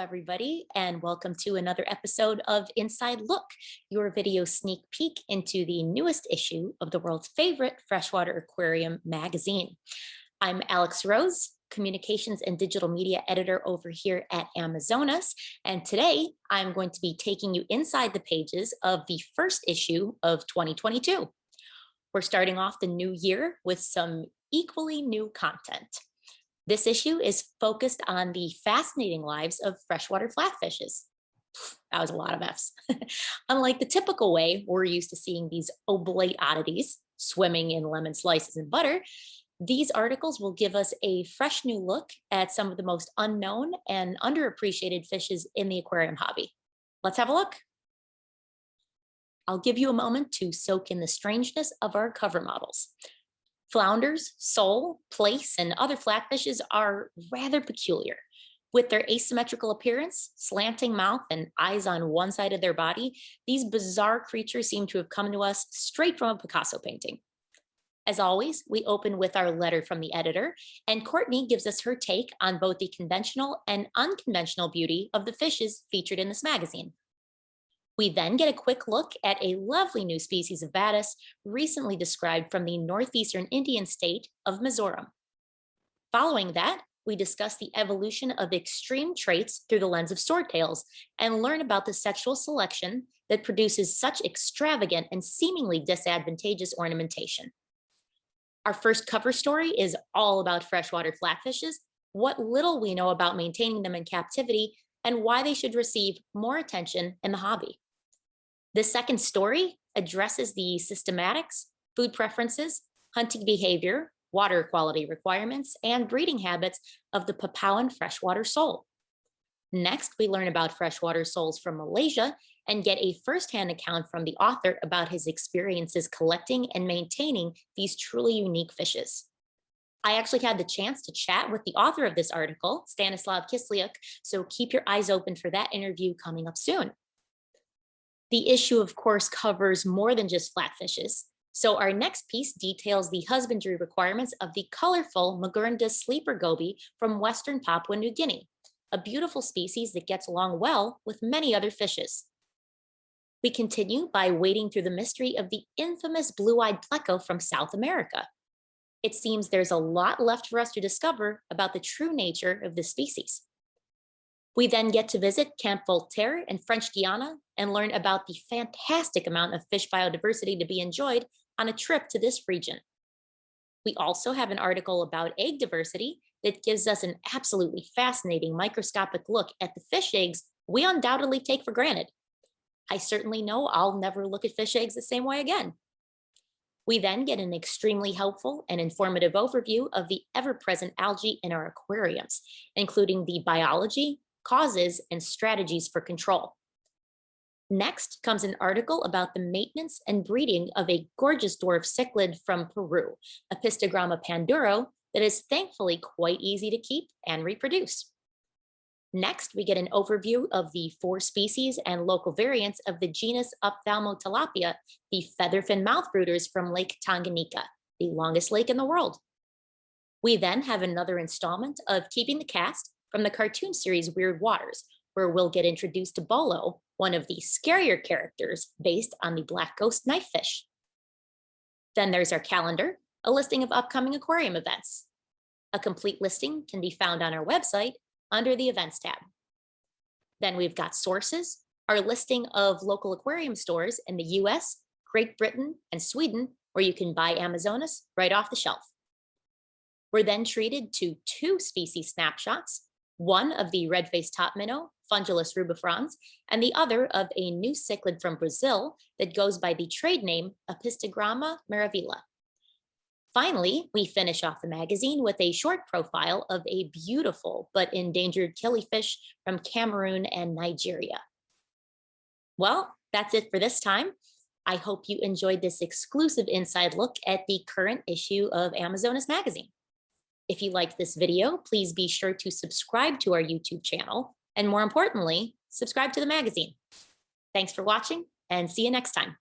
everybody, and welcome to another episode of Inside Look, your video sneak peek into the newest issue of the world's favorite freshwater aquarium magazine. I'm Alex Rose, communications and digital media editor over here at Amazonas, and today I'm going to be taking you inside the pages of the first issue of 2022. We're starting off the new year with some equally new content. This issue is focused on the fascinating lives of freshwater flatfishes. That was a lot of F's. Unlike the typical way we're used to seeing these oblate oddities swimming in lemon slices and butter, these articles will give us a fresh new look at some of the most unknown and underappreciated fishes in the aquarium hobby. Let's have a look. I'll give you a moment to soak in the strangeness of our cover models. Flounders, sole, plaice, and other flatfishes are rather peculiar. With their asymmetrical appearance, slanting mouth, and eyes on one side of their body, these bizarre creatures seem to have come to us straight from a Picasso painting. As always, we open with our letter from the editor, and Courtney gives us her take on both the conventional and unconventional beauty of the fishes featured in this magazine. We then get a quick look at a lovely new species of Badis recently described from the northeastern Indian state of Mizoram. Following that, we discuss the evolution of extreme traits through the lens of swordtails and learn about the sexual selection that produces such extravagant and seemingly disadvantageous ornamentation. Our first cover story is all about freshwater flatfishes, what little we know about maintaining them in captivity, and why they should receive more attention in the hobby. The second story addresses the systematics, food preferences, hunting behavior, water quality requirements, and breeding habits of the Papuan freshwater sole. Next, we learn about freshwater soles from Malaysia and get a firsthand account from the author about his experiences collecting and maintaining these truly unique fishes. I actually had the chance to chat with the author of this article, Stanislav Kisliuk, so keep your eyes open for that interview coming up soon. The issue, of course, covers more than just flatfishes. So our next piece details the husbandry requirements of the colorful Mogurnda sleeper goby from Western Papua New Guinea, a beautiful species that gets along well with many other fishes. We continue by wading through the mystery of the infamous blue-eyed pleco from South America. It seems there's a lot left for us to discover about the true nature of this species. We then get to visit Camp Voltaire in French Guiana and learn about the fantastic amount of fish biodiversity to be enjoyed on a trip to this region. We also have an article about egg diversity that gives us an absolutely fascinating microscopic look at the fish eggs we undoubtedly take for granted. I certainly know I'll never look at fish eggs the same way again. We then get an extremely helpful and informative overview of the ever-present algae in our aquariums, including the biology, causes, and strategies for control. Next comes an article about the maintenance and breeding of a gorgeous dwarf cichlid from Peru, Apistogramma panduro, that is thankfully quite easy to keep and reproduce. Next, we get an overview of the 4 species and local variants of the genus Ophthalmotilapia, the featherfin mouthbrooders from Lake Tanganyika, the longest lake in the world. We then have another installment of Keeping the Cast from the cartoon series Weird Waters, where we'll get introduced to Bolo, one of the scarier characters based on the black ghost knifefish. Then there's our calendar, a listing of upcoming aquarium events. A complete listing can be found on our website under the Events tab. Then we've got sources, our listing of local aquarium stores in the US, Great Britain, and Sweden, where you can buy Amazonas right off the shelf. We're then treated to 2 species snapshots, one of the red-faced top minnow, Fundulus rubifrons, and the other of a new cichlid from Brazil that goes by the trade name Apistogramma maravilha. Finally, we finish off the magazine with a short profile of a beautiful but endangered killifish from Cameroon and Nigeria. Well, that's it for this time. I hope you enjoyed this exclusive inside look at the current issue of Amazonas magazine. If you liked this video, please be sure to subscribe to our YouTube channel, and more importantly, subscribe to the magazine. Thanks for watching, and see you next time.